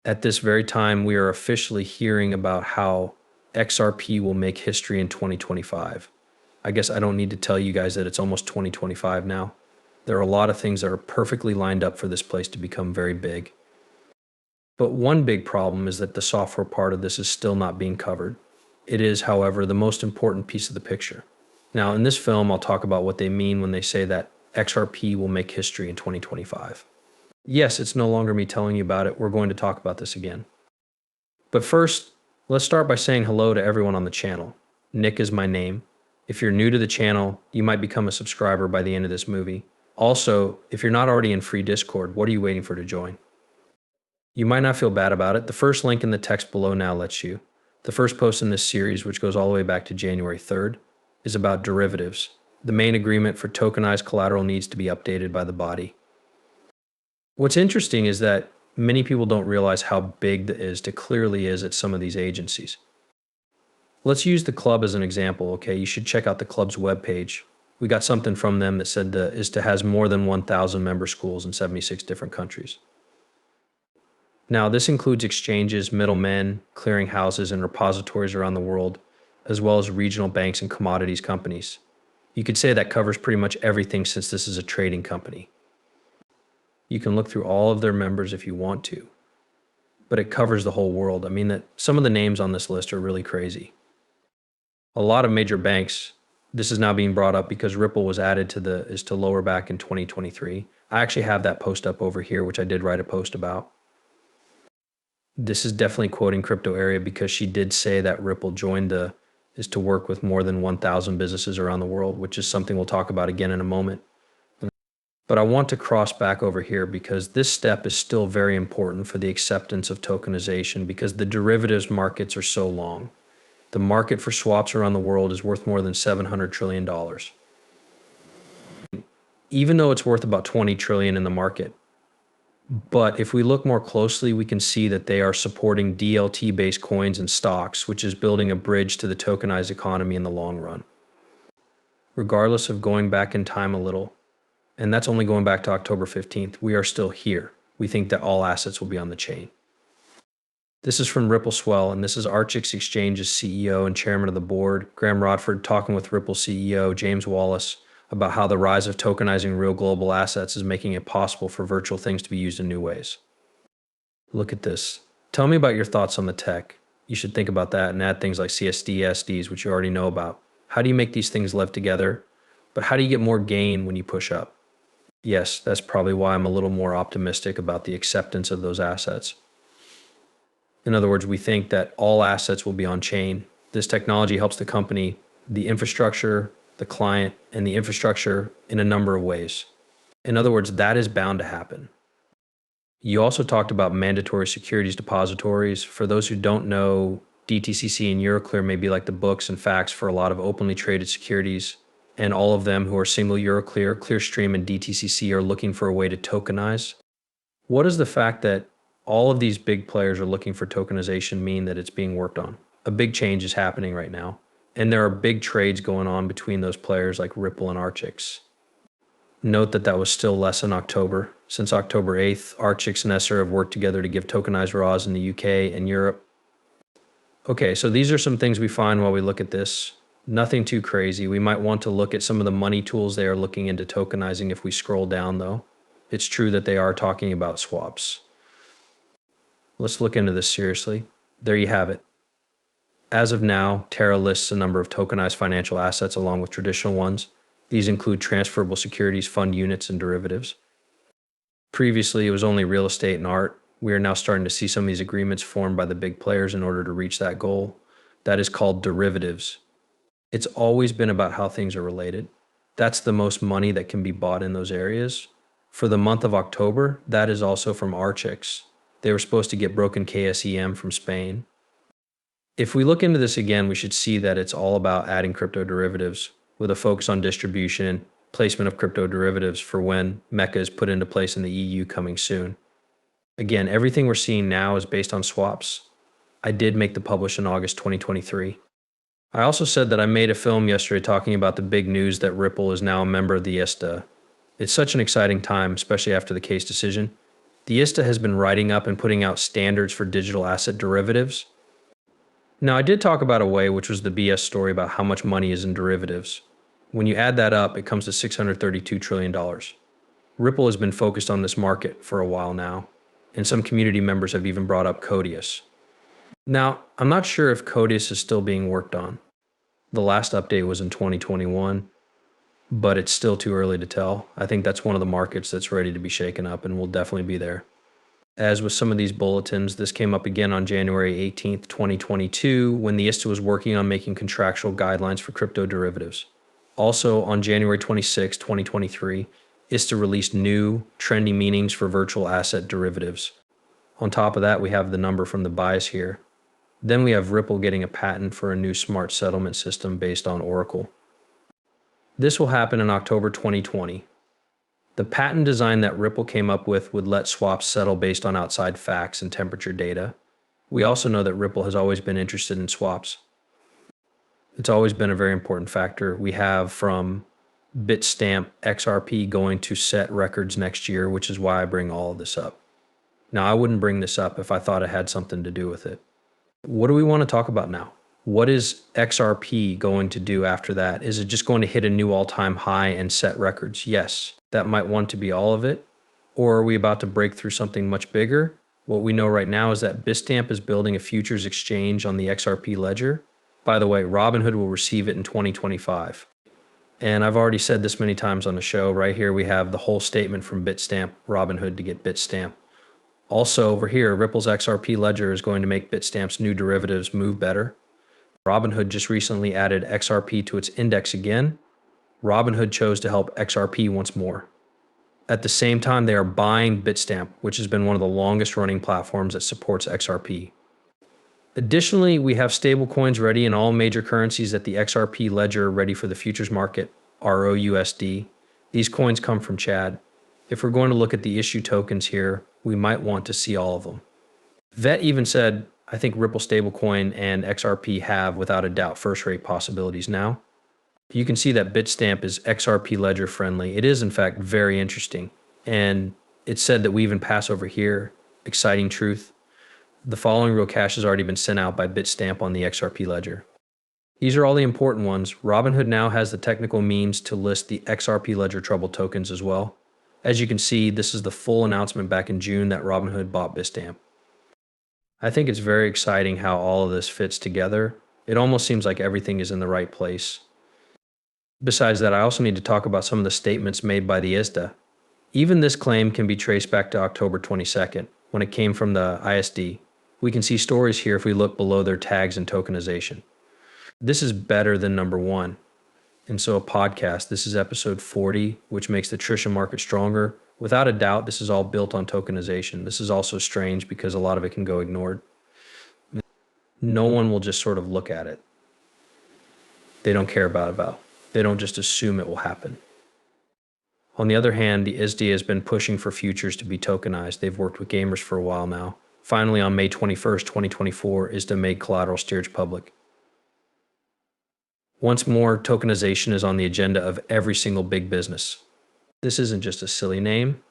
At this very time, we are officially hearing about how XRP will make history in 2025. I guess I don't need to tell you guys that it's almost 2025 now. There are a lot of things that are perfectly lined up for this place to become very big. But one big problem is that the software part of this is still not being covered. It is, however, the most important piece of the picture. Now, in this film, I'll talk about what they mean when they say that XRP will make history in 2025. Yes, it's no longer me telling you about it. We're going to talk about this again. But first, let's start by saying hello to everyone on the channel. Nick is my name. If you're new to the channel, you might become a subscriber by the end of this movie. Also, if you're not already in free Discord, what are you waiting for to join? You might not feel bad about it. The first link in the text below now lets you. The first post in this series, which goes all the way back to January 3rd, is about derivatives. The main agreement for tokenized collateral needs to be updated by the body. What's interesting is that many people don't realize how big the ISDA clearly is at some of these agencies. Let's use the club as an example, okay? You should check out the club's webpage. We got something from them that said the ISDA has more than 1,000 member schools in 76 different countries. Now, this includes exchanges, middlemen, clearing houses, and repositories around the world, as well as regional banks and commodities companies. You could say that covers pretty much everything since this is a trading company. You can look through all of their members if you want to, but it covers the whole world. I mean, that some of the names on this list are really crazy. A lot of major banks, this is now being brought up because Ripple was added to the ISDA lower back in 2023. I actually have that post up over here, which I did write a post about. This is definitely quoting Crypto Area because she did say that Ripple joined the is to work with more than 1,000 businesses around the world, which is something we'll talk about again in a moment. But I want to cross back over here because this step is still very important for the acceptance of tokenization because the derivatives markets are so long. The market for swaps around the world is worth more than $700 trillion. Even though it's worth about 20 trillion in the market. But if we look more closely, we can see that they are supporting DLT-based coins and stocks, which is building a bridge to the tokenized economy in the long run. Regardless of going back in time a little, and that's only going back to October 15th, we are still here. We think that all assets will be on the chain. This is from Ripple Swell, and this is Archix Exchange's CEO and chairman of the board, Graham Rodford, talking with Ripple CEO James Wallace about how the rise of tokenizing real global assets is making it possible for virtual things to be used in new ways. Look at this. Tell me about your thoughts on the tech. You should think about that and add things like CSD, SDs, which you already know about. How do you make these things live together? But how do you get more gain when you push up? Yes, that's probably why I'm a little more optimistic about the acceptance of those assets. In other words, we think that all assets will be on chain. This technology helps the company, the infrastructure, the client, and the infrastructure in a number of ways. In other words, that is bound to happen. You also talked about mandatory securities depositories. For those who don't know, DTCC and Euroclear may be like the books and facts for a lot of openly traded securities, and all of them who are single Euroclear, Clearstream, and DTCC are looking for a way to tokenize. What does the fact that all of these big players are looking for tokenization mean that it's being worked on? A big change is happening right now. And there are big trades going on between those players like Ripple and Archix. Note that that was still less in October. Since October 8th, Archix and Esser have worked together to give tokenized RAWs in the UK and Europe. Okay, so these are some things we find while we look at this. Nothing too crazy. We might want to look at some of the money tools they are looking into tokenizing if we scroll down though. It's true that they are talking about swaps. Let's look into this seriously. There you have it. As of now, Terra lists a number of tokenized financial assets along with traditional ones. These include transferable securities, fund units, and derivatives. Previously, it was only real estate and art. We are now starting to see some of these agreements formed by the big players in order to reach that goal. That is called derivatives. It's always been about how things are related. That's the most money that can be bought in those areas. For the month of October, that is also from Archix. They were supposed to get broken KSEM from Spain. If we look into this again, we should see that it's all about adding crypto derivatives with a focus on distribution and placement of crypto derivatives for when MECA is put into place in the EU coming soon. Again, everything we're seeing now is based on swaps. I did make the publish in August 2023. I also said that I made a film yesterday talking about the big news that Ripple is now a member of the ISDA. It's such an exciting time, especially after the case decision. The ISTA has been writing up and putting out standards for digital asset derivatives. Now, I did talk about a way, which was the BS story about how much money is in derivatives. When you add that up, it comes to $632 trillion. Ripple has been focused on this market for a while now, and some community members have even brought up Codius. Now, I'm not sure if Codius is still being worked on. The last update was in 2021, but it's still too early to tell. I think that's one of the markets that's ready to be shaken up and will definitely be there. As with some of these bulletins, this came up again on January 18th, 2022, when the ISTA was working on making contractual guidelines for crypto derivatives. Also, on January 26, 2023, ISTA released new, trendy meanings for virtual asset derivatives. On top of that, we have the number from the bias here. Then we have Ripple getting a patent for a new smart settlement system based on Oracle. This will happen in October 2020. The patent design that Ripple came up with would let swaps settle based on outside facts and temperature data. We also know that Ripple has always been interested in swaps. It's always been a very important factor. We have from Bitstamp XRP going to set records next year, which is why I bring all of this up. Now, I wouldn't bring this up if I thought it had something to do with it. What do we want to talk about now? What is XRP going to do after that? Is it just going to hit a new all-time high and set records? Yes. That might want to be all of it. Or are we about to break through something much bigger? What we know right now is that Bitstamp is building a futures exchange on the XRP ledger. By the way, Robinhood will receive it in 2025. And I've already said this many times on the show. Right here we have the whole statement from Bitstamp, Robinhood to get Bitstamp. Also over here, Ripple's XRP ledger is going to make Bitstamp's new derivatives move better. Robinhood just recently added XRP to its index again. Robinhood chose to help XRP once more. At the same time, they are buying Bitstamp, which has been one of the longest running platforms that supports XRP. Additionally, we have stablecoins ready in all major currencies at the XRP ledger ready for the futures market, ROUSD. These coins come from Chad. If we're going to look at the issue tokens here, we might want to see all of them. Vet even said, I think Ripple stablecoin and XRP have, without a doubt, first-rate possibilities now. You can see that Bitstamp is XRP ledger friendly. It is, in fact, very interesting. And it's said that we even pass over here. Exciting truth. The following real cash has already been sent out by Bitstamp on the XRP ledger. These are all the important ones. Robinhood now has the technical means to list the XRP ledger troubled tokens as well. As you can see, this is the full announcement back in June that Robinhood bought Bitstamp. I think it's very exciting how all of this fits together. It almost seems like everything is in the right place. Besides that, I also need to talk about some of the statements made by the ISDA. Even this claim can be traced back to October 22nd, when it came from the ISD. We can see stories here if we look below their tags and tokenization. This is better than number one. And so a podcast, this is episode 40, which makes the Trisha market stronger. Without a doubt, this is all built on tokenization. This is also strange because a lot of it can go ignored. No one will just sort of look at it. They don't care about it. They don't just assume it will happen. On the other hand, the ISDA has been pushing for futures to be tokenized. They've worked with gamers for a while now. Finally, on May 21st, 2024, ISDA made collateral steerage public. Once more, tokenization is on the agenda of every single big business. This isn't just a silly name.